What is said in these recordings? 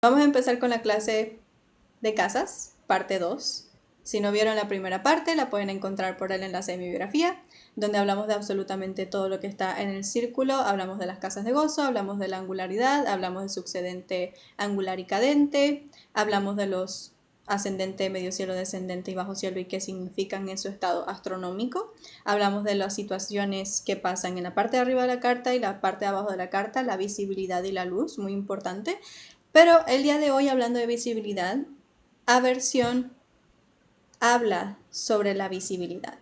Vamos a empezar con la clase de casas, parte 2. Si no vieron la primera parte, la pueden encontrar por el enlace de mi biografía, donde hablamos de absolutamente todo lo que está en el círculo. Hablamos de las casas de gozo, hablamos de la angularidad, hablamos de succedente, angular y cadente, hablamos de los ascendente, medio cielo, descendente y bajo cielo y qué significan en su estado astronómico. Hablamos de las situaciones que pasan en la parte de arriba de la carta y la parte de abajo de la carta, la visibilidad y la luz, muy importante. Pero el día de hoy, hablando de visibilidad, aversión habla sobre la visibilidad.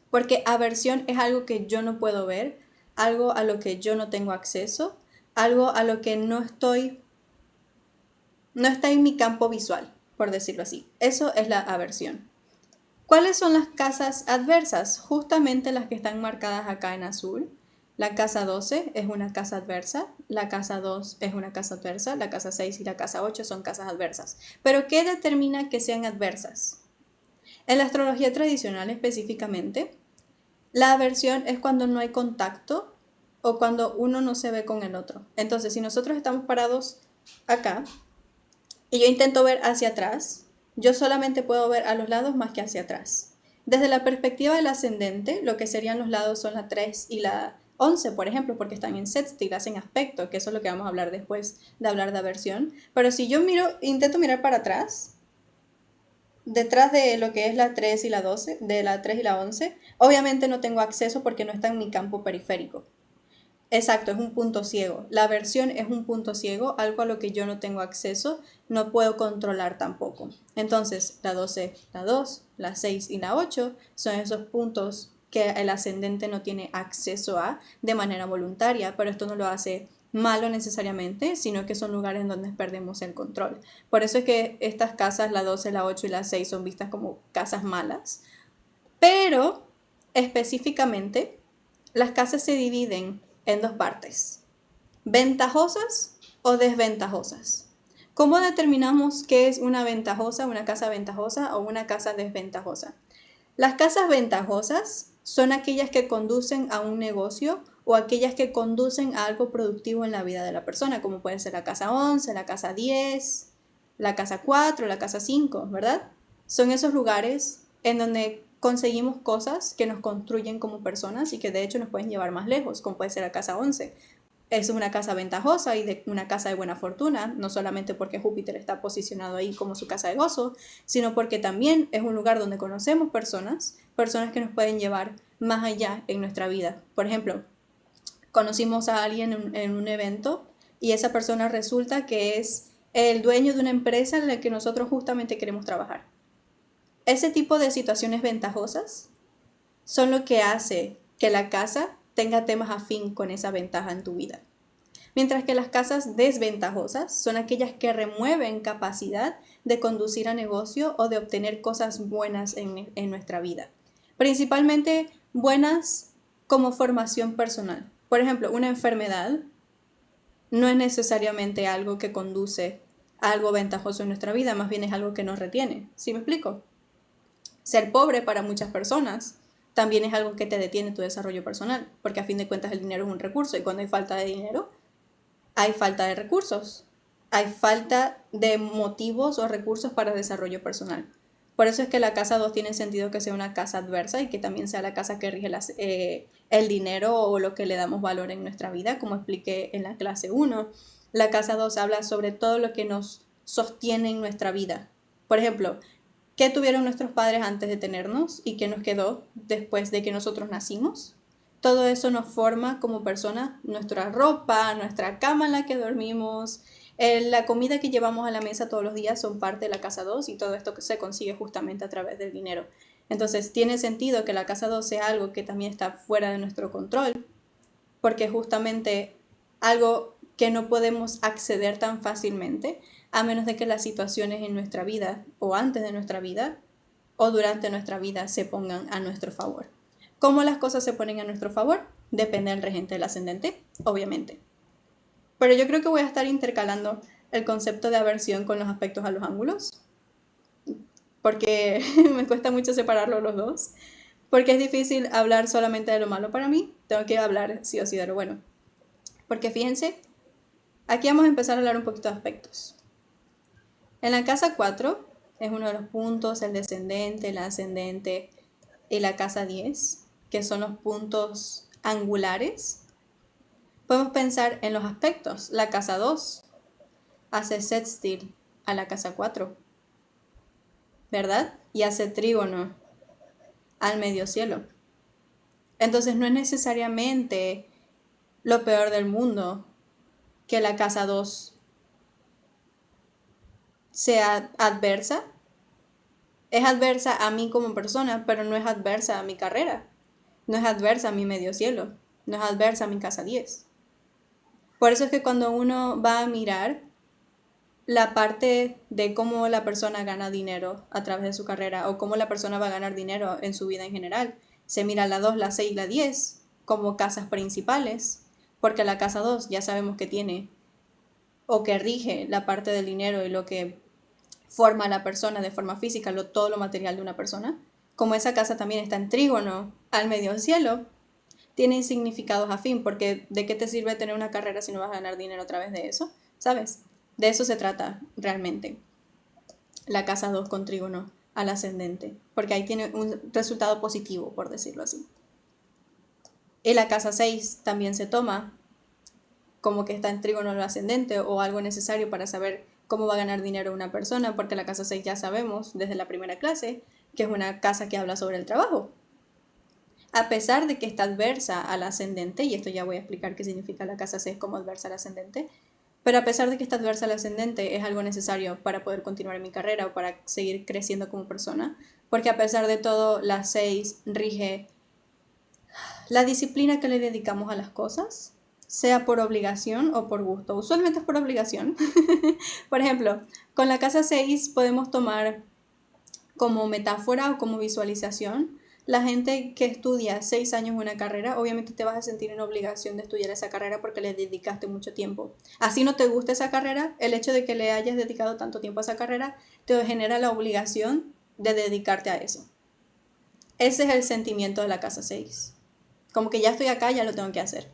Porque aversión es algo que yo no puedo ver, algo a lo que yo no tengo acceso, algo a lo que no está en mi campo visual, por decirlo así. Eso es la aversión. ¿Cuáles son las casas adversas? Justamente las que están marcadas acá en azul. La casa 12 es una casa adversa, la casa 2 es una casa adversa, la casa 6 y la casa 8 son casas adversas. ¿Pero qué determina que sean adversas? En la astrología tradicional específicamente, la aversión es cuando no hay contacto o cuando uno no se ve con el otro. Entonces, si nosotros estamos parados acá y yo intento ver hacia atrás, yo solamente puedo ver a los lados más que hacia atrás. Desde la perspectiva del ascendente, lo que serían los lados son la 3 y la 11, por ejemplo, porque están en sextil, hacen aspecto, que eso es lo que vamos a hablar después de hablar de aversión. Pero si yo intento mirar para atrás, detrás de lo que es la 3 y la 12, de la 3 y la 11, obviamente no tengo acceso porque no está en mi campo periférico. Exacto, es un punto ciego. La aversión es un punto ciego, algo a lo que yo no tengo acceso, no puedo controlar tampoco. Entonces, la 12, la 2, la 6 y la 8 son esos puntos que el ascendente no tiene acceso a de manera voluntaria, pero esto no lo hace malo necesariamente, sino que son lugares en donde perdemos el control. Por eso es que estas casas, la 12, la 8 y la 6, son vistas como casas malas. Pero, específicamente, las casas se dividen en dos partes: ventajosas o desventajosas. ¿Cómo determinamos qué es una ventajosa, una casa ventajosa o una casa desventajosa? Las casas ventajosas son aquellas que conducen a un negocio o aquellas que conducen a algo productivo en la vida de la persona, como puede ser la casa 11, la casa 10, la casa 4, la casa 5, ¿verdad? Son esos lugares en donde conseguimos cosas que nos construyen como personas y que de hecho nos pueden llevar más lejos, como puede ser la casa 11. Es una casa ventajosa y una casa de buena fortuna, no solamente porque Júpiter está posicionado ahí como su casa de gozo, sino porque también es un lugar donde conocemos personas que nos pueden llevar más allá en nuestra vida. Por ejemplo, conocimos a alguien en un evento y esa persona resulta que es el dueño de una empresa en la que nosotros justamente queremos trabajar. Ese tipo de situaciones ventajosas son lo que hace que la casa tenga temas afín con esa ventaja en tu vida. Mientras que las casas desventajosas son aquellas que remueven capacidad de conducir a negocio o de obtener cosas buenas en nuestra vida. Principalmente buenas como formación personal. Por ejemplo, una enfermedad no es necesariamente algo que conduce a algo ventajoso en nuestra vida, más bien es algo que nos retiene. ¿Sí me explico? Ser pobre para muchas personas también es algo que te detiene tu desarrollo personal, porque a fin de cuentas el dinero es un recurso y cuando hay falta de dinero, hay falta de recursos, hay falta de motivos o recursos para desarrollo personal. Por eso es que la casa 2 tiene sentido que sea una casa adversa y que también sea la casa que rige el dinero o lo que le damos valor en nuestra vida, como expliqué en la clase 1. La casa 2 habla sobre todo lo que nos sostiene en nuestra vida. Por ejemplo, ¿qué tuvieron nuestros padres antes de tenernos y qué nos quedó después de que nosotros nacimos? Todo eso nos forma como persona, nuestra ropa, nuestra cama en la que dormimos, la comida que llevamos a la mesa todos los días son parte de la casa 2 y todo esto que se consigue justamente a través del dinero. Entonces tiene sentido que la casa 2 sea algo que también está fuera de nuestro control, porque justamente algo que no podemos acceder tan fácilmente, a menos de que las situaciones en nuestra vida o antes de nuestra vida o durante nuestra vida se pongan a nuestro favor. ¿Cómo las cosas se ponen a nuestro favor? Depende del regente del ascendente, obviamente. Pero yo creo que voy a estar intercalando el concepto de aversión con los aspectos a los ángulos, porque me cuesta mucho separarlo los dos, porque es difícil hablar solamente de lo malo para mí, tengo que hablar sí o sí de lo bueno. Porque fíjense Aquí vamos a empezar a hablar un poquito de aspectos. En la casa 4 es uno de los puntos, el descendente, el ascendente y la casa 10, que son los puntos angulares. Podemos pensar en los aspectos. La casa 2 hace sextil a la casa 4, ¿verdad? Y hace trígono al medio cielo. Entonces no es necesariamente lo peor del mundo que la casa 2 sea adversa. Es adversa a mí como persona, pero no es adversa a mi carrera. No es adversa a mi medio cielo. No es adversa a mi casa 10. Por eso es que cuando uno va a mirar la parte de cómo la persona gana dinero a través de su carrera o cómo la persona va a ganar dinero en su vida en general, se mira la 2, la 6 y la 10 como casas principales, porque la casa 2 ya sabemos que tiene o que rige la parte del dinero y lo que forma a la persona de forma física, todo lo material de una persona. Como esa casa también está en trígono al medio cielo, tienen significados afín, porque ¿de qué te sirve tener una carrera si no vas a ganar dinero a través de eso? ¿Sabes? De eso se trata realmente la casa 2 con trígono al ascendente, porque ahí tiene un resultado positivo, por decirlo así. Y la casa 6 también se toma como que está en trígono al ascendente o algo necesario para saber cómo va a ganar dinero una persona, porque la casa 6 ya sabemos desde la primera clase que es una casa que habla sobre el trabajo. A pesar de que está adversa al ascendente, y esto ya voy a explicar qué significa la casa 6 como adversa al ascendente, pero a pesar de que está adversa al ascendente es algo necesario para poder continuar en mi carrera o para seguir creciendo como persona, porque a pesar de todo la 6 rige la disciplina que le dedicamos a las cosas, sea por obligación o por gusto. Usualmente es por obligación. Por ejemplo, con la casa 6 podemos tomar como metáfora o como visualización la gente que estudia 6 años una carrera. Obviamente te vas a sentir en obligación de estudiar esa carrera porque le dedicaste mucho tiempo. Así no te gusta esa carrera, el hecho de que le hayas dedicado tanto tiempo a esa carrera te genera la obligación de dedicarte a eso. Ese es el sentimiento de la casa 6. Como que ya estoy acá, ya lo tengo que hacer.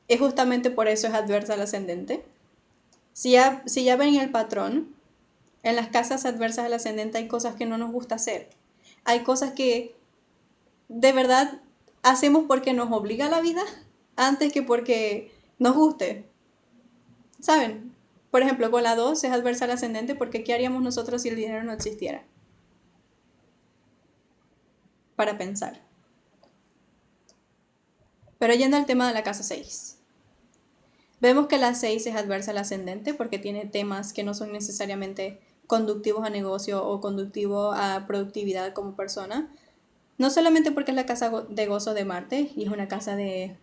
Y justamente por eso es adversa al ascendente. Si ya ven el patrón, en las casas adversas al ascendente hay cosas que no nos gusta hacer. Hay cosas que de verdad hacemos porque nos obliga la vida antes que porque nos guste. ¿Saben? Por ejemplo, con la 2 es adversa al ascendente porque ¿qué haríamos nosotros si el dinero no existiera? Para pensar. Pero yendo al tema de la casa 6. Vemos que la 6 es adversa al ascendente porque tiene temas que no son necesariamente conductivos a negocio o conductivos a productividad como persona. No solamente porque es la casa de gozo de Marte y es una casa de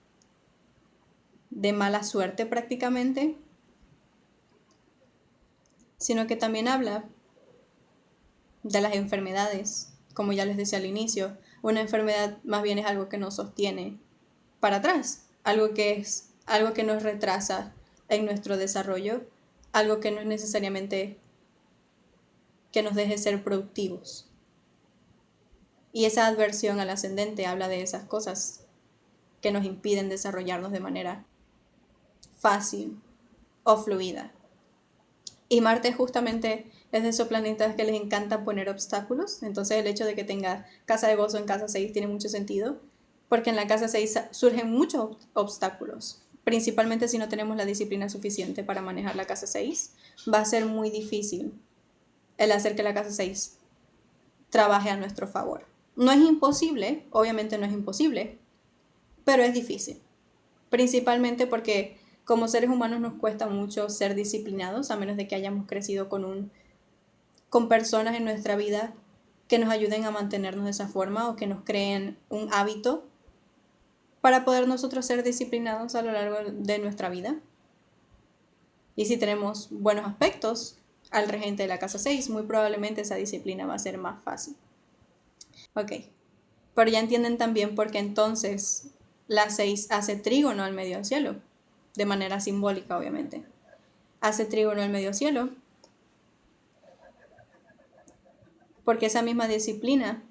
mala suerte prácticamente, sino que también habla de las enfermedades. Como ya les decía al inicio, una enfermedad más bien es algo que nos sostiene para atrás, algo que nos retrasa en nuestro desarrollo, algo que no es necesariamente que nos deje ser productivos. Y esa adversión al ascendente habla de esas cosas que nos impiden desarrollarnos de manera fácil o fluida. Y Marte justamente es de esos planetas que les encanta poner obstáculos, entonces el hecho de que tenga casa de gozo en casa 6 tiene mucho sentido, porque en la casa 6 surgen muchos obstáculos, principalmente si no tenemos la disciplina suficiente para manejar la casa 6, va a ser muy difícil el hacer que la casa 6 trabaje a nuestro favor. No es imposible, obviamente no es imposible, pero es difícil, principalmente porque como seres humanos nos cuesta mucho ser disciplinados, a menos de que hayamos crecido con personas en nuestra vida que nos ayuden a mantenernos de esa forma o que nos creen un hábito para poder nosotros ser disciplinados a lo largo de nuestra vida. Y si tenemos buenos aspectos al regente de la casa 6, muy probablemente esa disciplina va a ser más fácil. Ok, pero ya entienden también por qué entonces la 6 hace trígono al medio cielo, de manera simbólica obviamente. Hace trígono al medio cielo porque esa misma disciplina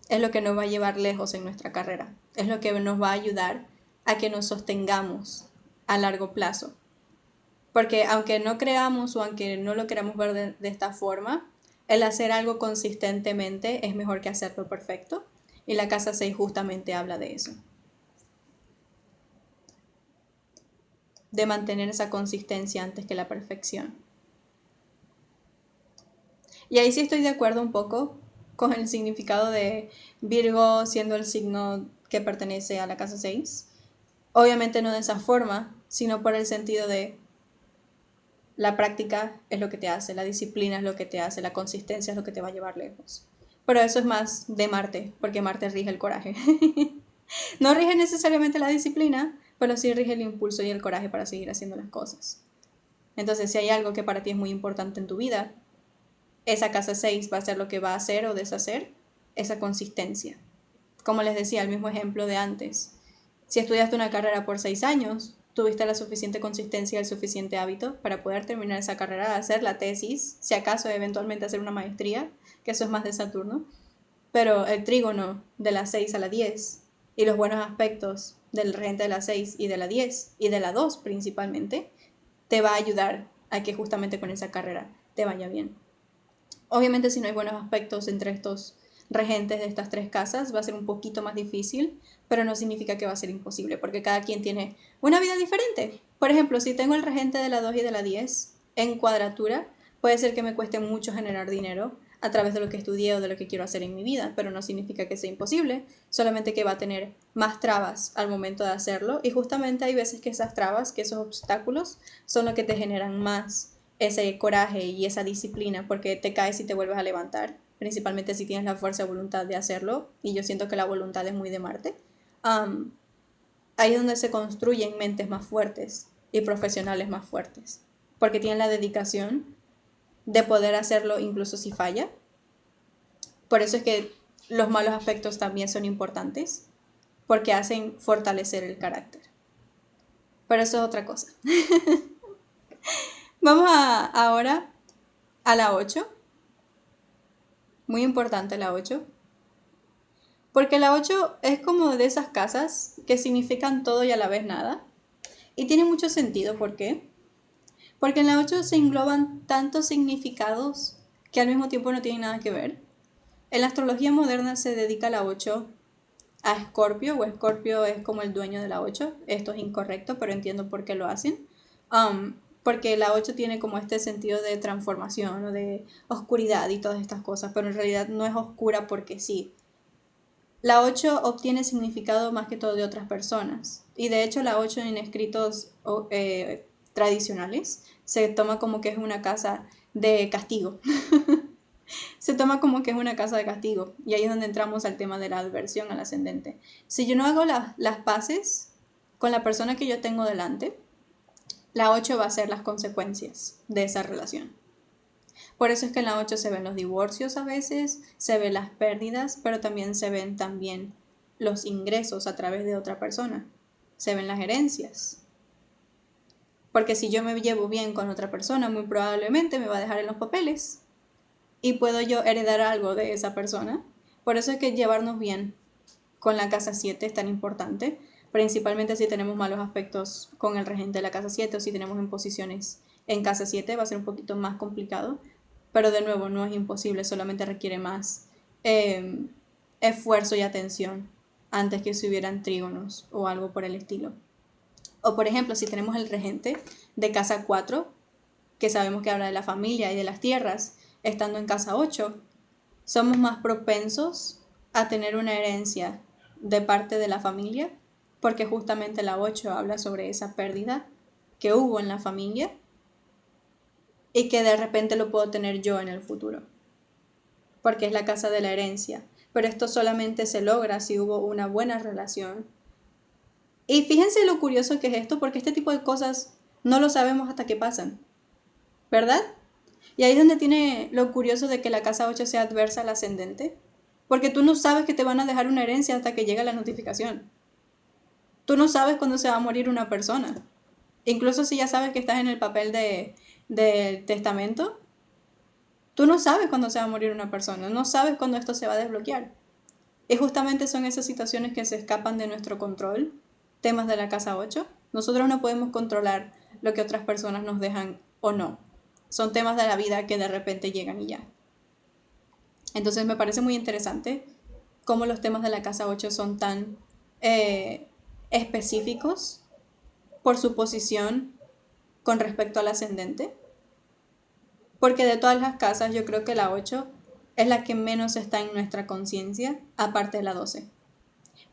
es lo que nos va a llevar lejos en nuestra carrera, es lo que nos va a ayudar a que nos sostengamos a largo plazo. Porque aunque no creamos o aunque no lo queramos ver de esta forma, el hacer algo consistentemente es mejor que hacerlo perfecto. Y la casa 6 justamente habla de eso. De mantener esa consistencia antes que la perfección. Y ahí sí estoy de acuerdo un poco con el significado de Virgo siendo el signo que pertenece a la casa 6. Obviamente no de esa forma, sino por el sentido de la práctica es lo que te hace, la disciplina es lo que te hace, la consistencia es lo que te va a llevar lejos. Pero eso es más de Marte, porque Marte rige el coraje. No rige necesariamente la disciplina, pero sí rige el impulso y el coraje para seguir haciendo las cosas. Entonces, si hay algo que para ti es muy importante en tu vida, esa casa 6 va a ser lo que va a hacer o deshacer esa consistencia. Como les decía, el mismo ejemplo de antes. Si estudiaste una carrera por 6 años, tuviste la suficiente consistencia y el suficiente hábito para poder terminar esa carrera, hacer la tesis, si acaso eventualmente hacer una maestría, que eso es más de Saturno, pero el trígono de la 6 a la 10 y los buenos aspectos del regente de la 6 y de la 10 y de la 2 principalmente, te va a ayudar a que justamente con esa carrera te vaya bien. Obviamente si no hay buenos aspectos entre estos regentes de estas tres casas va a ser un poquito más difícil, pero no significa que va a ser imposible, porque cada quien tiene una vida diferente. Por ejemplo, si tengo el regente de la 2 y de la 10 en cuadratura, puede ser que me cueste mucho generar dinero a través de lo que estudié o de lo que quiero hacer en mi vida, pero no significa que sea imposible, solamente que va a tener más trabas al momento de hacerlo, y justamente hay veces que esas trabas, que esos obstáculos, son lo que te generan más ese coraje y esa disciplina, porque te caes y te vuelves a levantar, principalmente si tienes la fuerza de voluntad de hacerlo, y yo siento que la voluntad es muy de Marte. Ahí es donde se construyen mentes más fuertes y profesionales más fuertes, porque tienen la dedicación de poder hacerlo incluso si falla. Por eso es que los malos aspectos también son importantes, porque hacen fortalecer el carácter. Pero eso es otra cosa. Vamos ahora a la 8. Muy importante la 8. Porque la 8 es como de esas casas que significan todo y a la vez nada. Y tiene mucho sentido. ¿Por qué? Porque en la 8 se engloban tantos significados que al mismo tiempo no tienen nada que ver. En la astrología moderna se dedica la 8 a Escorpio, o Escorpio es como el dueño de la 8. Esto es incorrecto, pero entiendo por qué lo hacen. Porque la 8 tiene como este sentido de transformación o de oscuridad y todas estas cosas, pero en realidad no es oscura porque sí. La 8 obtiene significado más que todo de otras personas, y de hecho la 8 en escritos tradicionales se toma como que es una casa de castigo. Se toma como que es una casa de castigo, y ahí es donde entramos al tema de la adversión al ascendente. Si yo no hago las paces con la persona que yo tengo delante, la 8 va a ser las consecuencias de esa relación. Por eso es que en la 8 se ven los divorcios a veces, se ven las pérdidas, pero también se ven también los ingresos a través de otra persona. Se ven las herencias. Porque si yo me llevo bien con otra persona, muy probablemente me va a dejar en los papeles. Y puedo yo heredar algo de esa persona. Por eso es que llevarnos bien con la casa 7 es tan importante. Principalmente si tenemos malos aspectos con el regente de la casa 7 o si tenemos imposiciones en casa 7 va a ser un poquito más complicado. Pero de nuevo, no es imposible, solamente requiere más esfuerzo y atención antes que si hubieran trígonos o algo por el estilo. O por ejemplo, si tenemos el regente de casa 4, que sabemos que habla de la familia y de las tierras, estando en casa 8, somos más propensos a tener una herencia de parte de la familia, porque justamente la 8 habla sobre esa pérdida que hubo en la familia y que de repente lo puedo tener yo en el futuro, porque es la casa de la herencia. Pero esto solamente se logra si hubo una buena relación. Y fíjense lo curioso que es esto, porque este tipo de cosas no lo sabemos hasta que pasan, ¿verdad? Y ahí es donde tiene lo curioso de que la casa 8 sea adversa al ascendente, porque tú no sabes que te van a dejar una herencia hasta que llega la notificación. Tú no sabes cuándo se va a morir una persona. Incluso si ya sabes que estás en el papel del testamento, tú no sabes cuándo se va a morir una persona, no sabes cuándo esto se va a desbloquear. Y justamente son esas situaciones que se escapan de nuestro control, temas de la casa 8. Nosotros no podemos controlar lo que otras personas nos dejan o no. Son temas de la vida que de repente llegan y ya. Entonces me parece muy interesante cómo los temas de la casa 8 son tan específicos por su posición con respecto al ascendente. Porque de todas las casas yo creo que la 8 es la que menos está en nuestra conciencia, aparte de la 12.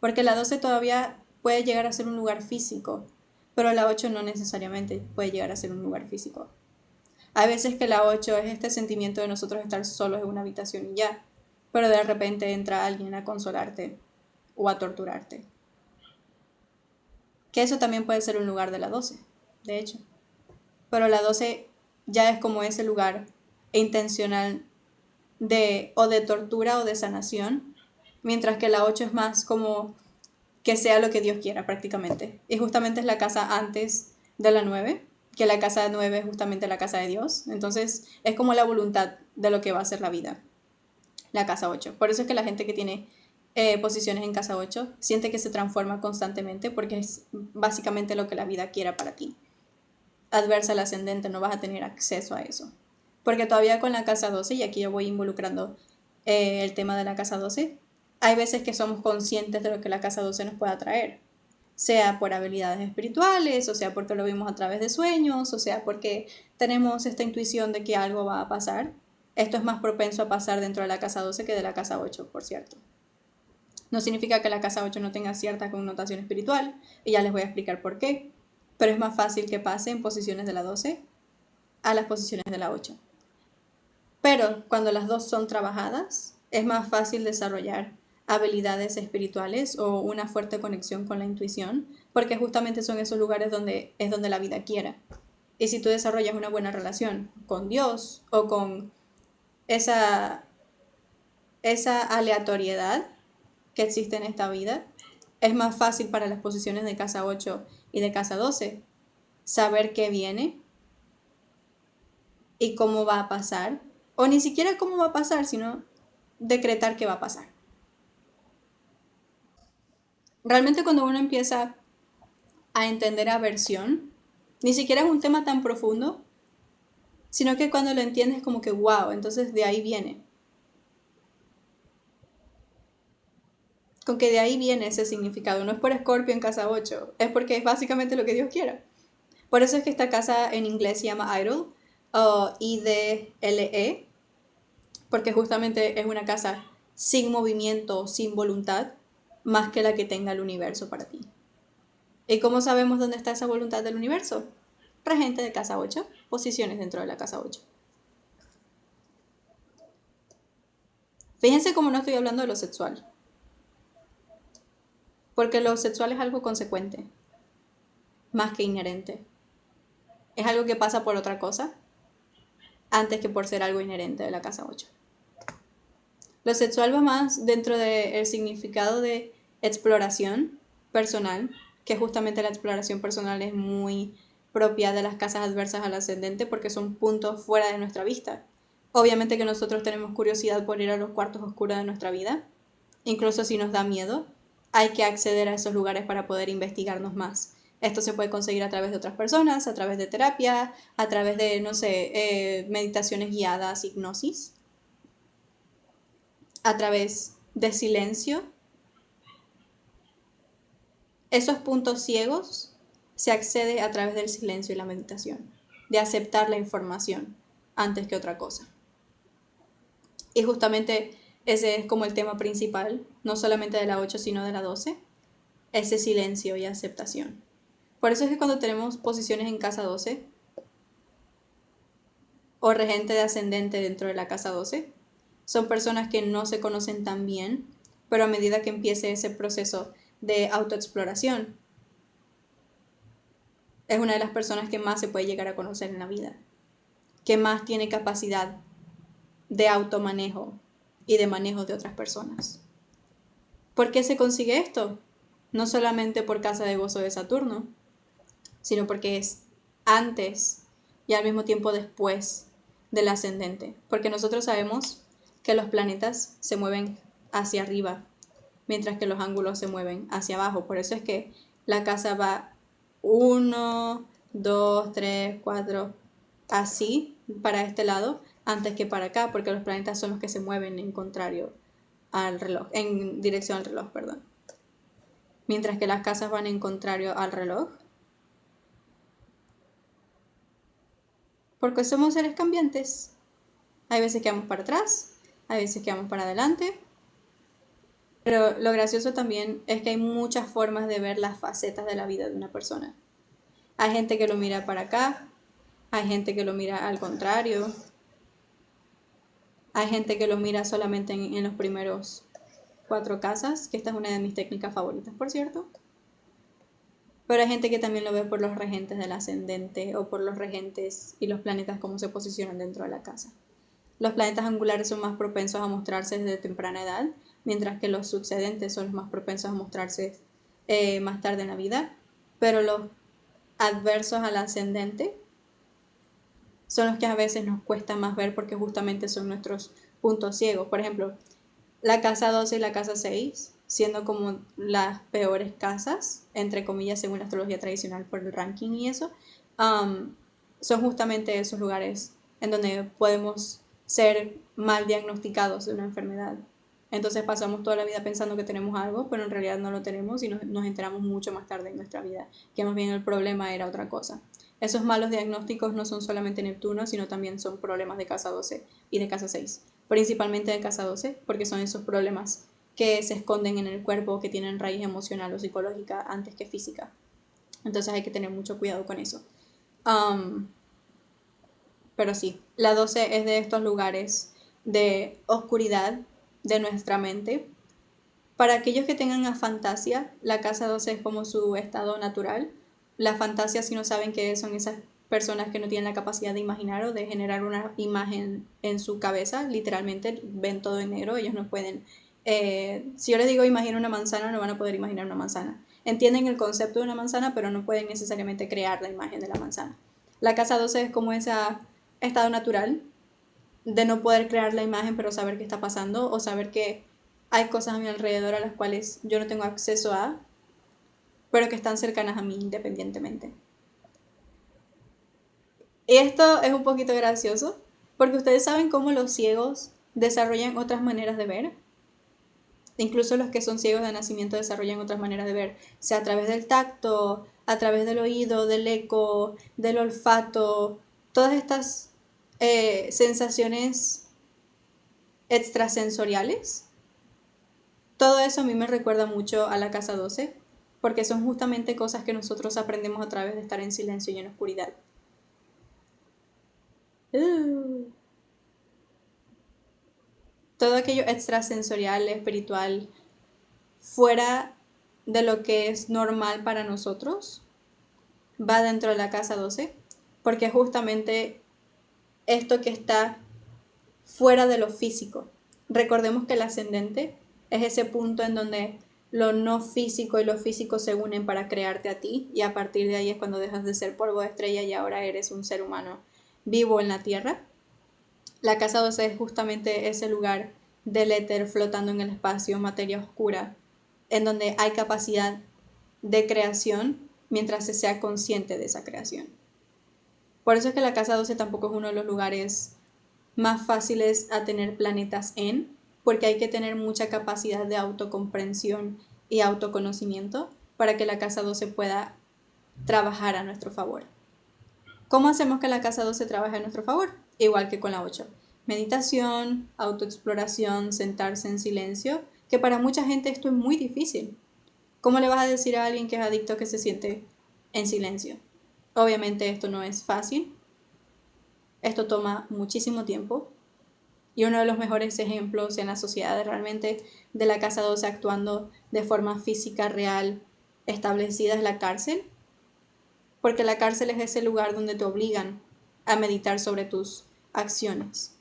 Porque la 12 todavía puede llegar a ser un lugar físico, pero la 8 no necesariamente puede llegar a ser un lugar físico. Hay veces que la 8 es este sentimiento de nosotros estar solos en una habitación y ya, pero de repente entra alguien a consolarte o a torturarte. Que eso también puede ser un lugar de la 12, de hecho. Pero la 12 ya es como ese lugar intencional o de tortura o de sanación, mientras que la 8 es más como que sea lo que Dios quiera prácticamente. Y justamente es la casa antes de la 9, que la casa 9 es justamente la casa de Dios. Entonces es como la voluntad de lo que va a ser la vida, la casa 8. Por eso es que la gente que tiene posiciones en casa 8 siente que se transforma constantemente porque es básicamente lo que la vida quiera para ti. Adversa al ascendente, no vas a tener acceso a eso. Porque todavía con la casa 12, y aquí yo voy involucrando el tema de la casa 12, hay veces que somos conscientes de lo que la casa 12 nos pueda traer. Sea por habilidades espirituales, o sea porque lo vimos a través de sueños, o sea porque tenemos esta intuición de que algo va a pasar. Esto es más propenso a pasar dentro de la casa 12 que de la casa 8, por cierto. No significa que la casa 8 no tenga cierta connotación espiritual, y ya les voy a explicar por qué. Pero es más fácil que pase en posiciones de la 12 a las posiciones de la 8. Pero cuando las dos son trabajadas, es más fácil desarrollar habilidades espirituales o una fuerte conexión con la intuición, porque justamente son esos lugares donde es donde la vida quiera. Y si tú desarrollas una buena relación con Dios o con esa aleatoriedad que existe en esta vida, es más fácil para las posiciones de casa 8 y de casa 12 saber qué viene y cómo va a pasar, o ni siquiera cómo va a pasar, sino decretar qué va a pasar. Realmente cuando uno empieza a entender aversión, ni siquiera es un tema tan profundo, sino que cuando lo entiendes como que wow, entonces de ahí viene. Con que de ahí viene ese significado. No es por Escorpio en casa 8, es porque es básicamente lo que Dios quiera. Por eso es que esta casa en inglés se llama Idle, IDLE, porque justamente es una casa sin movimiento, sin voluntad, más que la que tenga el universo para ti. ¿Y cómo sabemos dónde está esa voluntad del universo? Regente de casa 8, posiciones dentro de la casa 8. Fíjense cómo no estoy hablando de lo sexual, porque lo sexual es algo consecuente, más que inherente. Es algo que pasa por otra cosa, antes que por ser algo inherente de la casa 8. Lo sexual va más dentro del significado de exploración personal, que justamente la exploración personal es muy propia de las casas adversas al ascendente porque son puntos fuera de nuestra vista. Obviamente que nosotros tenemos curiosidad por ir a los cuartos oscuros de nuestra vida, incluso si nos da miedo, hay que acceder a esos lugares para poder investigarnos más. Esto se puede conseguir a través de otras personas, a través de terapia, a través de, no sé, meditaciones guiadas, hipnosis, a través de silencio. Esos puntos ciegos se accede a través del silencio y la meditación, de aceptar la información antes que otra cosa. Y justamente ese es como el tema principal, no solamente de la 8, sino de la 12, ese silencio y aceptación. Por eso es que cuando tenemos posiciones en casa 12 o regente de ascendente dentro de la casa 12, son personas que no se conocen tan bien, pero a medida que empiece ese proceso de autoexploración, es una de las personas que más se puede llegar a conocer en la vida, que más tiene capacidad de automanejo y de manejo de otras personas. ¿Por qué se consigue esto? No solamente por casa de gozo de Saturno, sino porque es antes y al mismo tiempo después del ascendente. Porque nosotros sabemos que los planetas se mueven hacia arriba, mientras que los ángulos se mueven hacia abajo. Por eso es que la casa va 1, 2, 3, 4, así para este lado, antes que para acá, porque los planetas son los que se mueven en contrario al reloj, en dirección al reloj, perdón. Mientras que las casas van en contrario al reloj. Porque somos seres cambiantes. Hay veces que vamos para atrás, hay veces que vamos para adelante. Pero lo gracioso también es que hay muchas formas de ver las facetas de la vida de una persona. Hay gente que lo mira para acá, hay gente que lo mira al contrario, hay gente que lo mira solamente en los primeros 4 casas, que esta es una de mis técnicas favoritas, por cierto. Pero hay gente que también lo ve por los regentes del ascendente o por los regentes y los planetas cómo se posicionan dentro de la casa. Los planetas angulares son más propensos a mostrarse desde temprana edad, mientras que los sucedentes son los más propensos a mostrarse más tarde en la vida. Pero los adversos al ascendente son los que a veces nos cuesta más ver porque justamente son nuestros puntos ciegos. Por ejemplo, la casa 12 y la casa 6, siendo como las peores casas, entre comillas, según la astrología tradicional por el ranking y eso, son justamente esos lugares en donde podemos ser mal diagnosticados de una enfermedad. Entonces pasamos toda la vida pensando que tenemos algo, pero en realidad no lo tenemos y nos enteramos mucho más tarde en nuestra vida, que más bien el problema era otra cosa. Esos malos diagnósticos no son solamente Neptuno, sino también son problemas de casa 12 y de casa 6. Principalmente de casa 12, porque son esos problemas que se esconden en el cuerpo, que tienen raíz emocional o psicológica antes que física. Entonces hay que tener mucho cuidado con eso. Pero sí, la 12 es de estos lugares de oscuridad de nuestra mente. Para aquellos que tengan la fantasía, la casa 12 es como su estado natural. La fantasía, si no saben qué son esas personas que no tienen la capacidad de imaginar o de generar una imagen en su cabeza, literalmente ven todo en negro, ellos no pueden. Si yo les digo imagina una manzana, no van a poder imaginar una manzana. Entienden el concepto de una manzana, pero no pueden necesariamente crear la imagen de la manzana. La casa 12 es como ese estado natural de no poder crear la imagen, pero saber qué está pasando o saber que hay cosas a mi alrededor a las cuales yo no tengo acceso a, pero que están cercanas a mí independientemente. Y esto es un poquito gracioso, porque ustedes saben cómo los ciegos desarrollan otras maneras de ver. Incluso los que son ciegos de nacimiento desarrollan otras maneras de ver, sea a través del tacto, a través del oído, del eco, del olfato, todas estas sensaciones extrasensoriales. Todo eso a mí me recuerda mucho a la casa 12, porque son justamente cosas que nosotros aprendemos a través de estar en silencio y en oscuridad. Todo aquello extrasensorial, espiritual, fuera de lo que es normal para nosotros, va dentro de la casa 12, porque justamente esto que está fuera de lo físico. Recordemos que el ascendente es ese punto en donde lo no físico y lo físico se unen para crearte a ti, y a partir de ahí es cuando dejas de ser polvo de estrella y ahora eres un ser humano vivo en la tierra. La casa 12 es justamente ese lugar del éter flotando en el espacio, materia oscura, en donde hay capacidad de creación mientras se sea consciente de esa creación. Por eso es que la casa 12 tampoco es uno de los lugares más fáciles a tener planetas en, porque hay que tener mucha capacidad de autocomprensión y autoconocimiento para que la casa 12 pueda trabajar a nuestro favor. ¿Cómo hacemos que la casa 12 trabaje a nuestro favor? Igual que con la 8. Meditación, autoexploración, sentarse en silencio, que para mucha gente esto es muy difícil. ¿Cómo le vas a decir a alguien que es adicto que se siente en silencio? Obviamente esto no es fácil, esto toma muchísimo tiempo, y uno de los mejores ejemplos en la sociedad realmente de la casa 12 actuando de forma física real establecida es la cárcel, porque la cárcel es ese lugar donde te obligan a meditar sobre tus acciones.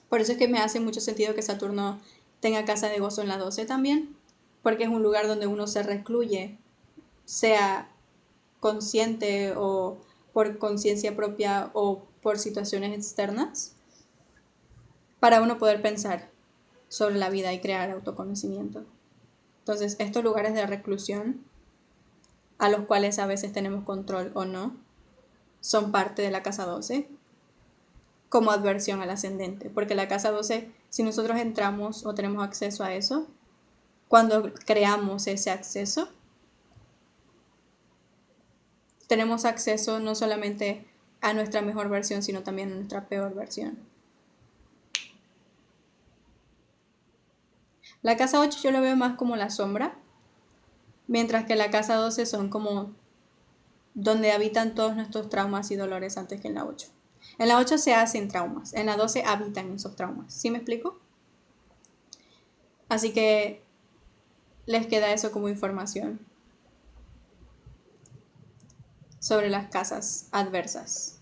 Por eso es que me hace mucho sentido que Saturno tenga casa de gozo en la 12 también, porque es un lugar donde uno se recluye, sea consciente o por conciencia propia o por situaciones externas, para uno poder pensar sobre la vida y crear autoconocimiento. Entonces, estos lugares de reclusión, a los cuales a veces tenemos control o no, son parte de la casa 12 como adversión al ascendente, porque la casa 12, si nosotros entramos o tenemos acceso a eso, cuando creamos ese acceso, tenemos acceso no solamente a nuestra mejor versión, sino también a nuestra peor versión. La casa 8 yo lo veo más como la sombra, mientras que la casa 12 son como donde habitan todos nuestros traumas y dolores antes que en la 8. En la 8 se hacen traumas, en la 12 habitan esos traumas. ¿Sí me explico? Así que les queda eso como información sobre las casas adversas.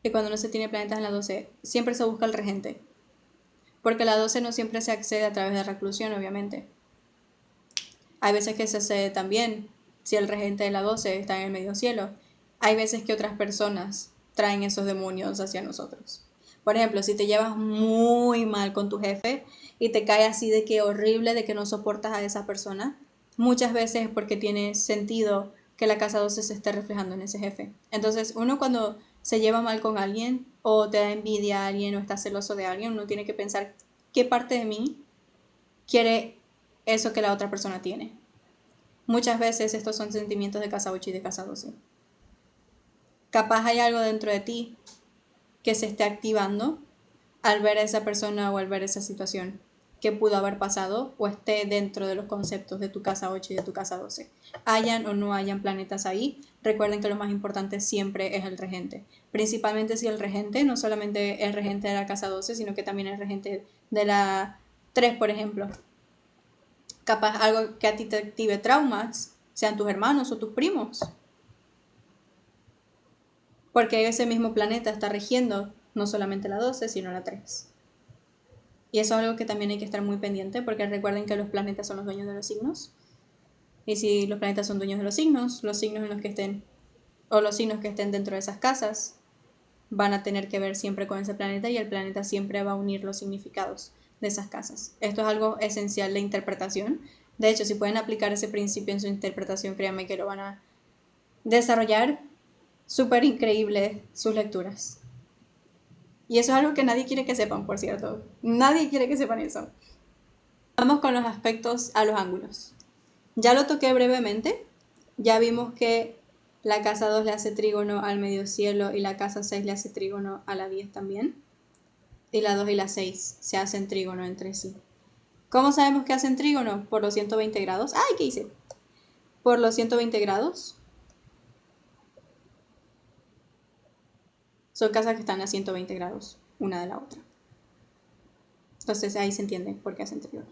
Y cuando no se tiene planetas en la 12, siempre se busca el regente. Porque la 12 no siempre se accede a través de reclusión, obviamente. Hay veces que se accede también si el regente de la 12 está en el medio cielo. Hay veces que otras personas traen esos demonios hacia nosotros. Por ejemplo, si te llevas muy mal con tu jefe y te cae así de que horrible, de que no soportas a esa persona, muchas veces es porque tiene sentido que la casa 12 se esté reflejando en ese jefe. Entonces, uno cuando se lleva mal con alguien o te da envidia a alguien o está celoso de alguien, uno tiene que pensar qué parte de mí quiere eso que la otra persona tiene. Muchas veces estos son sentimientos de casa 8 y de casa 12. Capaz hay algo dentro de ti que se esté activando al ver a esa persona o al ver esa situación que pudo haber pasado o esté dentro de los conceptos de tu casa 8 y de tu casa 12. Hayan o no hayan planetas ahí, recuerden que lo más importante siempre es el regente. Principalmente si el regente no solamente es regente de la casa 12, sino que también es regente de la 3, por ejemplo. Capaz algo que a ti te active traumas, sean tus hermanos o tus primos. Porque ese mismo planeta está rigiendo no solamente la 12, sino la 3. Y eso es algo que también hay que estar muy pendiente, porque recuerden que los planetas son los dueños de los signos. Y si los planetas son dueños de los signos en los que estén, o los signos que estén dentro de esas casas, van a tener que ver siempre con ese planeta y el planeta siempre va a unir los significados de esas casas. Esto es algo esencial de interpretación. De hecho, si pueden aplicar ese principio en su interpretación, créanme que lo van a desarrollar súper increíble sus lecturas. Y eso es algo que nadie quiere que sepan, por cierto. Nadie quiere que sepan eso. Vamos con los aspectos a los ángulos. Ya lo toqué brevemente. Ya vimos que la casa 2 le hace trígono al medio cielo y la casa 6 le hace trígono a la 10 también. Y la 2 y la 6 se hacen trígono entre sí. ¿Cómo sabemos que hacen trígono? Por los 120 grados. ¡Ay! ¿Qué hice? Por los 120 grados. Son casas que están a 120 grados una de la otra. Entonces ahí se entiende por qué hacen trígono.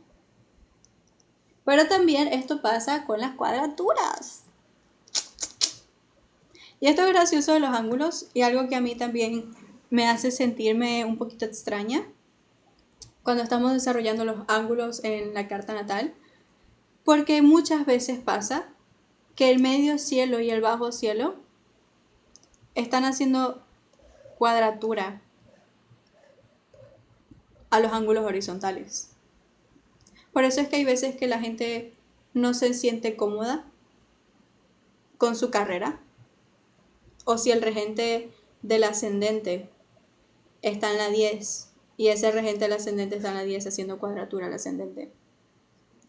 Pero también esto pasa con las cuadraturas. Y esto es gracioso de los ángulos y algo que a mí también me hace sentirme un poquito extraña cuando estamos desarrollando los ángulos en la carta natal, porque muchas veces pasa que el medio cielo y el bajo cielo están haciendo cuadratura a los ángulos horizontales. Por eso es que hay veces que la gente no se siente cómoda con su carrera, o si el regente del ascendente está en la 10 y ese regente del ascendente está en la 10 haciendo cuadratura al ascendente,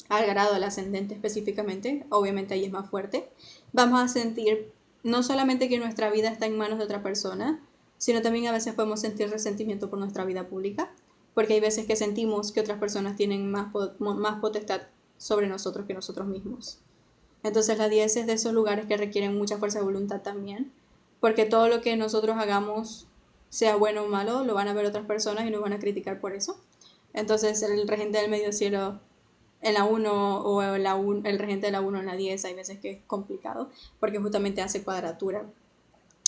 al grado del ascendente específicamente, obviamente ahí es más fuerte, vamos a sentir no solamente que nuestra vida está en manos de otra persona, sino también a veces podemos sentir resentimiento por nuestra vida pública, porque hay veces que sentimos que otras personas tienen más potestad sobre nosotros que nosotros mismos. Entonces la 10 es de esos lugares que requieren mucha fuerza de voluntad también, porque todo lo que nosotros hagamos, sea bueno o malo, lo van a ver otras personas y nos van a criticar por eso. Entonces el regente del medio cielo en la 1 o el regente de la 1 en la 10 hay veces que es complicado, porque justamente hace cuadratura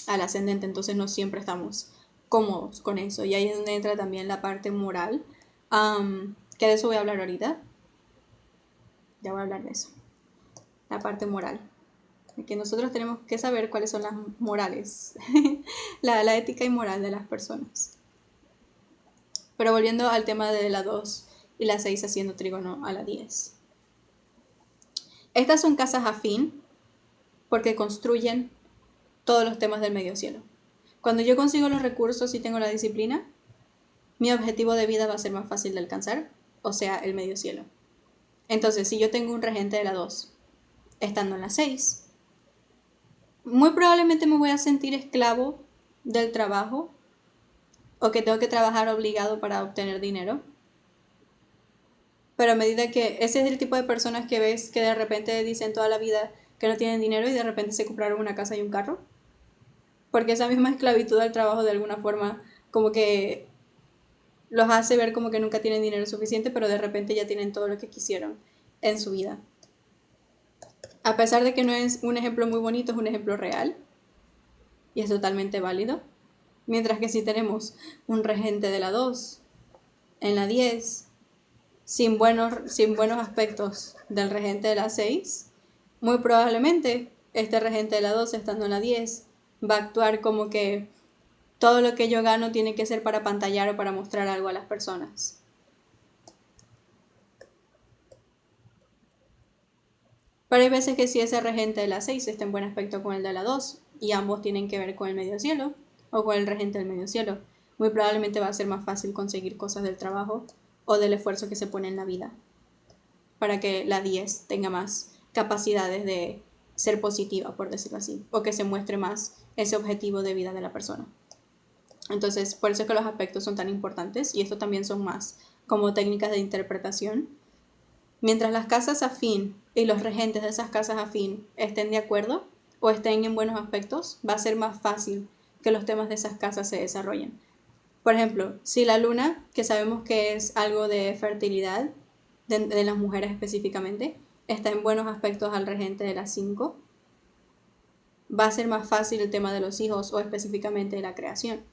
al ascendente, entonces no siempre estamos cómodos con eso. Y ahí es donde entra también la parte moral, que de eso voy a hablar ahorita. Ya voy a hablar de eso. La parte moral. Que nosotros tenemos que saber cuáles son las morales, la ética y moral de las personas. Pero volviendo al tema de la 2 y la 6 haciendo trígono a la 10. Estas son casas afín porque construyen todos los temas del medio cielo. Cuando yo consigo los recursos y tengo la disciplina, mi objetivo de vida va a ser más fácil de alcanzar, o sea, el medio cielo. Entonces, si yo tengo un regente de la 2, estando en la 6, muy probablemente me voy a sentir esclavo del trabajo o que tengo que trabajar obligado para obtener dinero. Pero a medida que ese es el tipo de personas que ves que de repente dicen toda la vida que no tienen dinero y de repente se compraron una casa y un carro, porque esa misma esclavitud al trabajo de alguna forma como que los hace ver como que nunca tienen dinero suficiente, pero de repente ya tienen todo lo que quisieron en su vida. A pesar de que no es un ejemplo muy bonito, es un ejemplo real y es totalmente válido. Mientras que si tenemos un regente de la 2 en la 10, sin buenos aspectos del regente de la 6, muy probablemente este regente de la 2 estando en la 10 va a actuar como que todo lo que yo gano tiene que ser para pantallar o para mostrar algo a las personas. Pero hay veces que si ese regente de la 6 está en buen aspecto con el de la 2 y ambos tienen que ver con el medio cielo o con el regente del medio cielo, muy probablemente va a ser más fácil conseguir cosas del trabajo o del esfuerzo que se pone en la vida para que la 10 tenga más capacidades de ser positiva, por decirlo así, o que se muestre más ese objetivo de vida de la persona. Entonces, por eso es que los aspectos son tan importantes y esto también son más como técnicas de interpretación. Mientras las casas afín y los regentes de esas casas afín estén de acuerdo o estén en buenos aspectos, va a ser más fácil que los temas de esas casas se desarrollen. Por ejemplo, si la luna, que sabemos que es algo de fertilidad, de las mujeres específicamente, está en buenos aspectos al regente de las 5, va a ser más fácil el tema de los hijos o específicamente de la creación.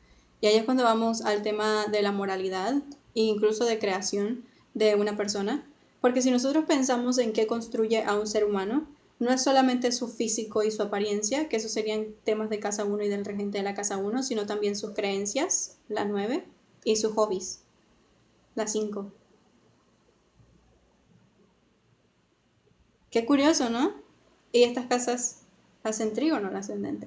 Y ahí es cuando vamos al tema de la moralidad e incluso de creación de una persona, porque si nosotros pensamos en qué construye a un ser humano, no es solamente su físico y su apariencia, que esos serían temas de casa 1 y del regente de la casa 1, sino también sus creencias, la 9, y sus hobbies, la 5. Qué curioso, ¿no? Y estas casas hacen trígono al ascendente.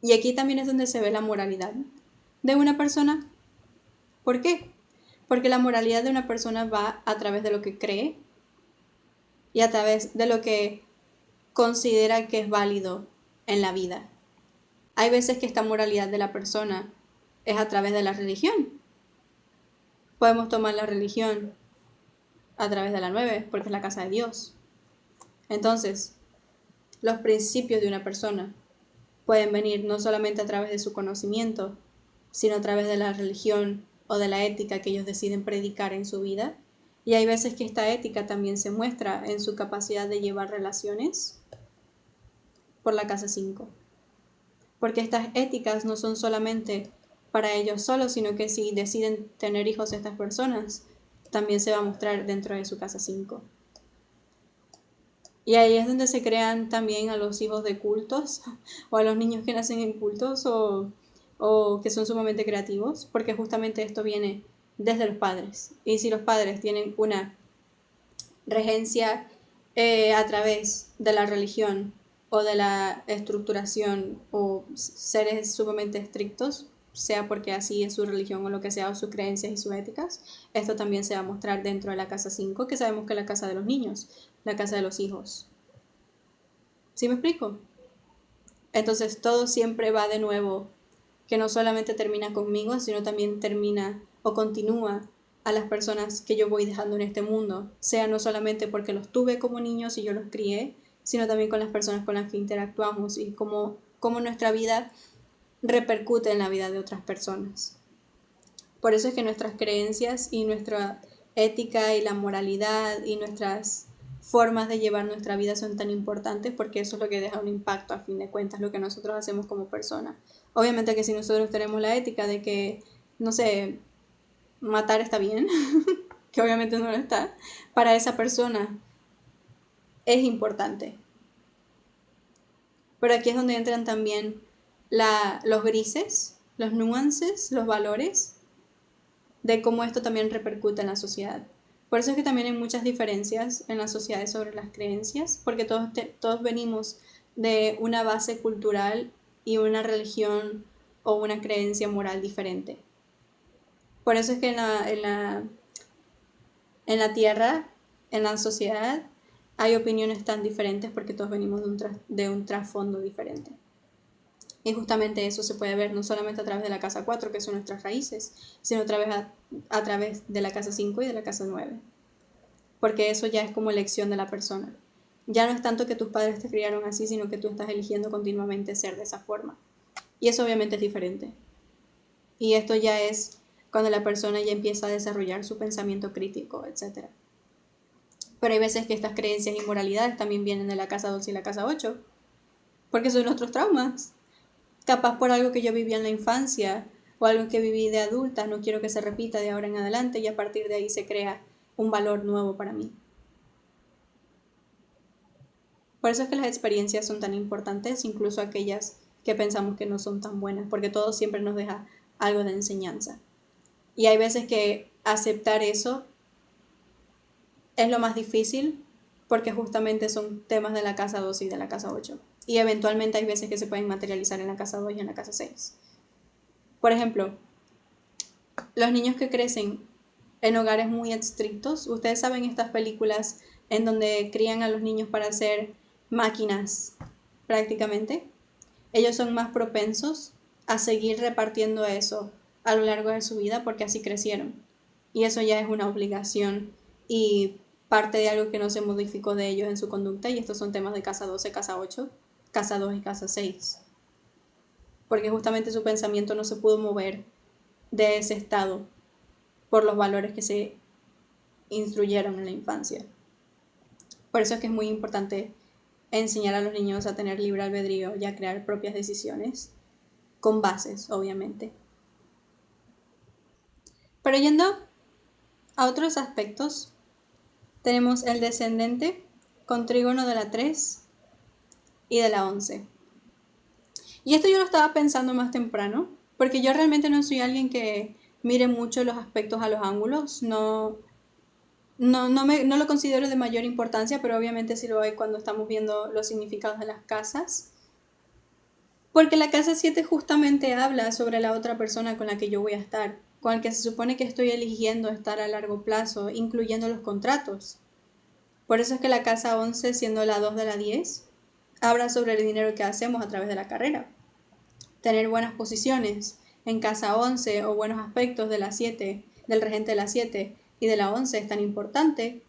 Y aquí también es donde se ve la moralidad de una persona. ¿Por qué? Porque la moralidad de una persona va a través de lo que cree y a través de lo que considera que es válido en la vida. Hay veces que esta moralidad de la persona es a través de la religión. Podemos tomar la religión a través de la 9, porque es la casa de Dios. Entonces, los principios de una persona pueden venir no solamente a través de su conocimiento, sino a través de la religión o de la ética que ellos deciden predicar en su vida. Y hay veces que esta ética también se muestra en su capacidad de llevar relaciones por la casa 5. Porque estas éticas no son solamente para ellos solos, sino que si deciden tener hijos estas personas, también se va a mostrar dentro de su casa 5. Y ahí es donde se crean también a los hijos de cultos o a los niños que nacen en cultos o que son sumamente creativos, porque justamente esto viene desde los padres. Y si los padres tienen una regencia a través de la religión o de la estructuración o seres sumamente estrictos, sea porque así es su religión o lo que sea, o sus creencias y sus éticas, esto también se va a mostrar dentro de la casa 5, que sabemos que es la casa de los niños, la casa de los hijos. ¿Sí me explico? Entonces todo siempre va de nuevo, que no solamente termina conmigo, sino también termina o continúa a las personas que yo voy dejando en este mundo, sea no solamente porque los tuve como niños y yo los crié, sino también con las personas con las que interactuamos y cómo nuestra vida repercute en la vida de otras personas. Por eso es que nuestras creencias y nuestra ética y la moralidad y nuestras formas de llevar nuestra vida son tan importantes, porque eso es lo que deja un impacto a fin de cuentas, lo que nosotros hacemos como personas. Obviamente que si nosotros tenemos la ética de que, no sé, matar está bien, que obviamente no lo está, para esa persona es importante. Pero aquí es donde entran también los grises, los nuances, los valores de cómo esto también repercute en la sociedad. Por eso es que también hay muchas diferencias en las sociedades sobre las creencias, porque todos venimos de una base cultural y una religión o una creencia moral diferente. Por eso es que en la tierra, en la sociedad, hay opiniones tan diferentes porque todos venimos de un trasfondo diferente. Y justamente eso se puede ver no solamente a través de la casa 4, que son nuestras raíces, sino a través de la casa 5 y de la casa 9. Porque eso ya es como elección de la persona. Ya no es tanto que tus padres te criaron así, sino que tú estás eligiendo continuamente ser de esa forma. Y eso obviamente es diferente. Y esto ya es cuando la persona ya empieza a desarrollar su pensamiento crítico, etc. Pero hay veces que estas creencias y moralidades también vienen de la casa 2 y la casa 8, porque son nuestros traumas. Capaz por algo que yo viví en la infancia o algo que viví de adulta, no quiero que se repita de ahora en adelante y a partir de ahí se crea un valor nuevo para mí. Por eso es que las experiencias son tan importantes, incluso aquellas que pensamos que no son tan buenas, porque todo siempre nos deja algo de enseñanza. Y hay veces que aceptar eso es lo más difícil porque justamente son temas de la casa 2 y de la casa 8. Y eventualmente hay veces que se pueden materializar en la casa 2 y en la casa 6. Por ejemplo, los niños que crecen en hogares muy estrictos, ustedes saben estas películas en donde crían a los niños para ser máquinas prácticamente. Ellos son más propensos a seguir repartiendo eso a lo largo de su vida porque así crecieron. Y eso ya es una obligación y parte de algo que no se modificó de ellos en su conducta, y estos son temas de casa 12, casa 8, casa 2 y casa 6. Porque justamente su pensamiento no se pudo mover de ese estado por los valores que se instruyeron en la infancia. Por eso es que es muy importante enseñar a los niños a tener libre albedrío y a crear propias decisiones, con bases, obviamente. Pero yendo a otros aspectos, tenemos el descendente con trígono de la 3 y de la 11. Y esto yo lo estaba pensando más temprano, porque yo realmente no soy alguien que mire mucho los aspectos a los ángulos, no lo considero de mayor importancia, pero obviamente sí lo hay cuando estamos viendo los significados de las casas. Porque la casa 7 justamente habla sobre la otra persona con la que yo voy a estar, con el que se supone que estoy eligiendo estar a largo plazo, incluyendo los contratos. Por eso es que la casa 11, siendo la 2 de la 10, habla sobre el dinero que hacemos a través de la carrera. Tener buenas posiciones en casa 11 o buenos aspectos de la 7, del regente de la 7 y de la 11 es tan importante,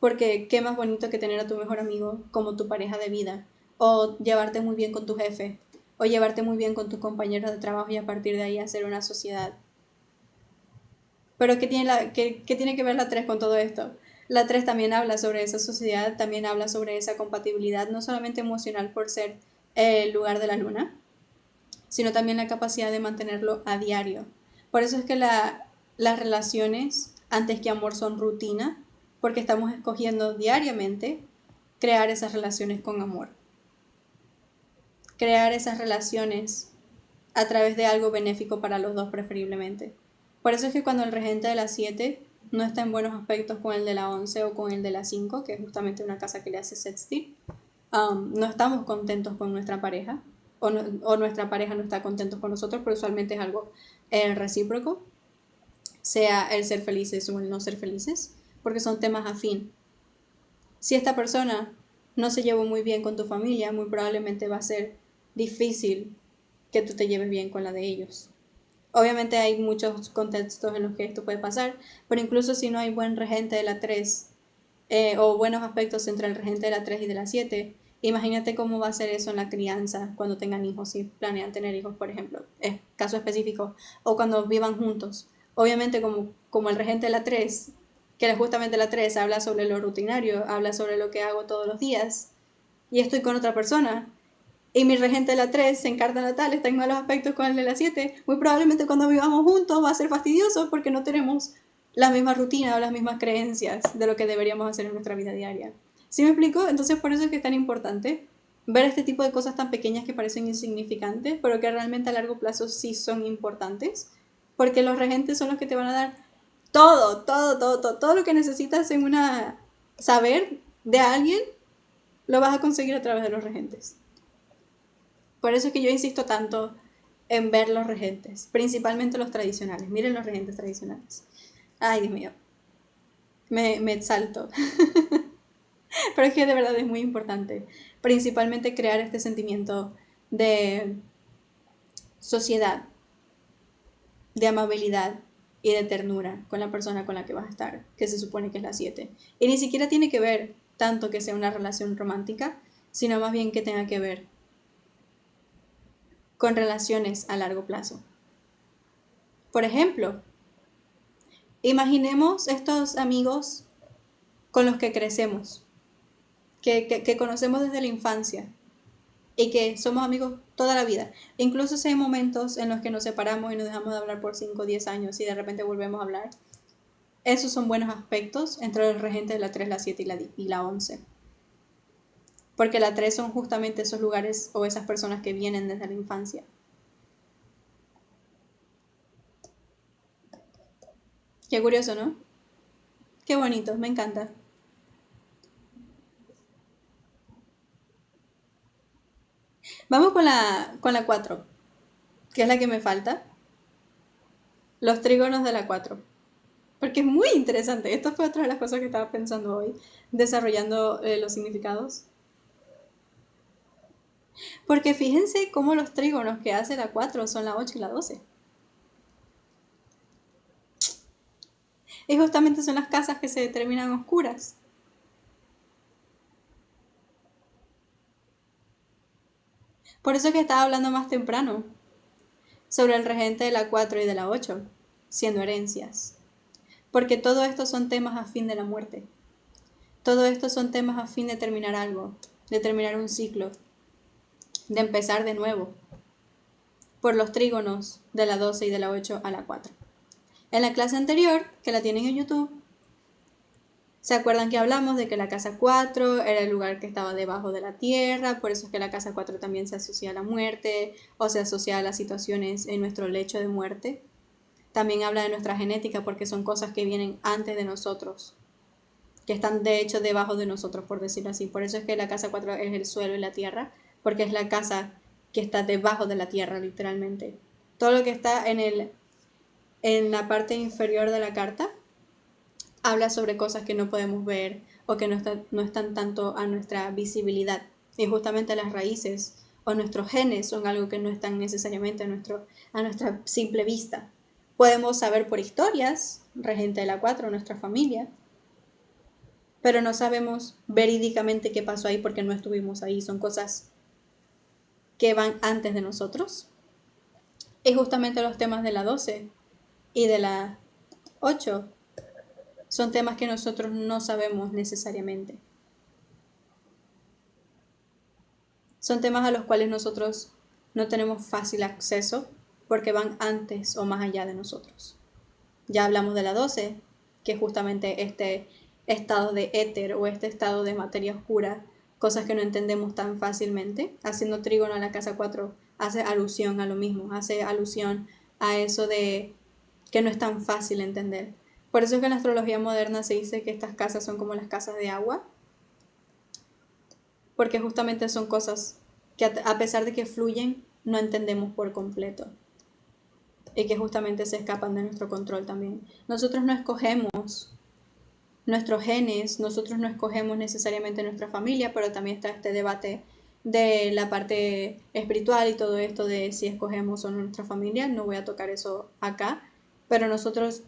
porque qué más bonito que tener a tu mejor amigo como tu pareja de vida, o llevarte muy bien con tu jefe, o llevarte muy bien con tus compañeros de trabajo y a partir de ahí hacer una sociedad. Pero ¿qué tiene que ver la 3 con todo esto? La 3 también habla sobre esa sociedad, también habla sobre esa compatibilidad, no solamente emocional por ser el lugar de la luna, sino también la capacidad de mantenerlo a diario. Por eso es que las relaciones, antes que amor, son rutina, porque estamos escogiendo diariamente crear esas relaciones con amor. Crear esas relaciones a través de algo benéfico para los dos preferiblemente. Por eso es que cuando el regente de la 7 no está en buenos aspectos con el de la 11 o con el de la 5, que es justamente una casa que le hace sextil, no estamos contentos con nuestra pareja, o nuestra pareja no está contento con nosotros, pero usualmente es algo recíproco, sea el ser felices o el no ser felices, porque son temas afín. Si esta persona no se llevó muy bien con tu familia, muy probablemente va a ser difícil que tú te lleves bien con la de ellos. Obviamente hay muchos contextos en los que esto puede pasar, pero incluso si no hay buen regente de la 3 o buenos aspectos entre el regente de la 3 y de la 7, imagínate cómo va a ser eso en la crianza cuando tengan hijos, si planean tener hijos, por ejemplo, es caso específico, o cuando vivan juntos. Obviamente como el regente de la 3, que justamente la 3 habla sobre lo rutinario, habla sobre lo que hago todos los días, y estoy con otra persona, y mi regente de la 3 en carta natal está en malos aspectos con el de la 7, muy probablemente cuando vivamos juntos va a ser fastidioso porque no tenemos la misma rutina o las mismas creencias de lo que deberíamos hacer en nuestra vida diaria. ¿Sí me explico? Entonces por eso es que es tan importante ver este tipo de cosas tan pequeñas que parecen insignificantes, pero que realmente a largo plazo sí son importantes, porque los regentes son los que te van a dar todo lo que necesitas en una saber de alguien, lo vas a conseguir a través de los regentes. Por eso es que yo insisto tanto en ver los regentes, principalmente los tradicionales. Miren los regentes tradicionales. Ay, Dios mío, me exalto. Pero es que de verdad es muy importante, principalmente crear este sentimiento de sociedad, de amabilidad y de ternura con la persona con la que vas a estar, que se supone que es la 7. Y ni siquiera tiene que ver tanto que sea una relación romántica, sino más bien que tenga que ver con relaciones a largo plazo. Por ejemplo, imaginemos estos amigos con los que crecemos, que conocemos desde la infancia y que somos amigos toda la vida. Incluso si hay momentos en los que nos separamos y nos dejamos de hablar por 5 o 10 años y de repente volvemos a hablar. Esos son buenos aspectos entre los regentes de la 3, la 7 y la 11. Porque la 3 son justamente esos lugares o esas personas que vienen desde la infancia. Qué curioso, ¿no? Qué bonito, me encanta. Vamos con la 4, que es la que me falta. Los trígonos de la 4. Porque es muy interesante. Esto fue otra de las cosas que estaba pensando hoy, desarrollando los significados. Porque fíjense cómo los trígonos que hace la 4 son la 8 y la 12. Y justamente son las casas que se determinan oscuras. Por eso es que estaba hablando más temprano sobre el regente de la 4 y de la 8, siendo herencias. Porque todo esto son temas a fin de la muerte. Todo esto son temas a fin de terminar algo, de terminar un ciclo, de empezar de nuevo, por los trígonos de la 12 y de la 8 a la 4. En la clase anterior, que la tienen en YouTube, ¿se acuerdan que hablamos de que la casa 4 era el lugar que estaba debajo de la tierra? Por eso es que la casa 4 también se asocia a la muerte o se asocia a las situaciones en nuestro lecho de muerte. También habla de nuestra genética porque son cosas que vienen antes de nosotros, que están de hecho debajo de nosotros, por decirlo así. Por eso es que la casa 4 es el suelo y la tierra, porque es la casa que está debajo de la tierra, literalmente. Todo lo que está en la parte inferior de la carta habla sobre cosas que no podemos ver o que no están tanto a nuestra visibilidad. Y justamente las raíces o nuestros genes son algo que no están necesariamente a nuestra simple vista. Podemos saber por historias, regente de la 4, nuestra familia, pero no sabemos verídicamente qué pasó ahí porque no estuvimos ahí. Son cosas que van antes de nosotros. Y justamente los temas de la 12 y de la 8 son temas que nosotros no sabemos necesariamente. Son temas a los cuales nosotros no tenemos fácil acceso porque van antes o más allá de nosotros. Ya hablamos de la 12, que es justamente este estado de éter o este estado de materia oscura, cosas que no entendemos tan fácilmente. Haciendo trígono a la casa 4 hace alusión a lo mismo, hace alusión a eso de que no es tan fácil entender. Por eso es que en la astrología moderna se dice que estas casas son como las casas de agua, porque justamente son cosas que a pesar de que fluyen, no entendemos por completo y que justamente se escapan de nuestro control también. Nosotros no escogemos nuestros genes, nosotros no escogemos necesariamente nuestra familia, pero también está este debate de la parte espiritual y todo esto de si escogemos o no nuestra familia. No voy a tocar eso acá, pero nosotros,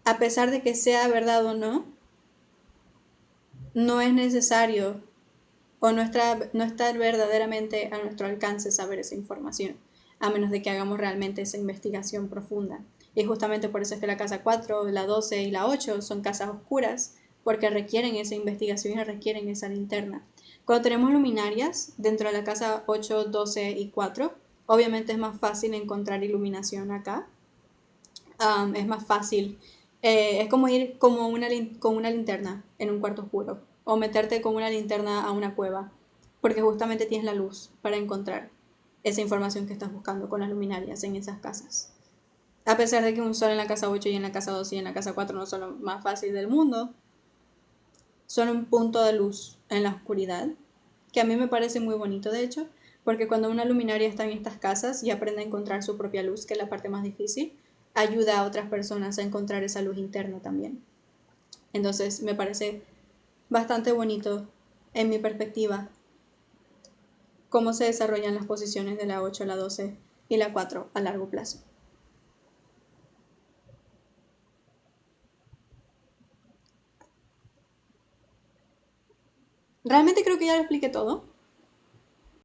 a pesar de que sea verdad o no, no es necesario o no está verdaderamente a nuestro alcance saber esa información, a menos de que hagamos realmente esa investigación profunda. Y justamente por eso es que la casa 4, la 12 y la 8 son casas oscuras, porque requieren esa investigación y requieren esa linterna. Cuando tenemos luminarias dentro de la casa 8, 12 y 4, obviamente es más fácil encontrar iluminación acá. Es más fácil, es como ir como con una linterna en un cuarto oscuro o meterte con una linterna a una cueva, porque justamente tienes la luz para encontrar esa información que estás buscando con las luminarias en esas casas. A pesar de que un sol en la casa 8 y en la casa 2 y en la casa 4 no son lo más fácil del mundo, son un punto de luz en la oscuridad, que a mí me parece muy bonito de hecho, porque cuando una luminaria está en estas casas y aprende a encontrar su propia luz, que es la parte más difícil, ayuda a otras personas a encontrar esa luz interna también. Entonces me parece bastante bonito, en mi perspectiva, cómo se desarrollan las posiciones de la 8, la 12 y la 4 a largo plazo. Realmente creo que ya lo expliqué todo.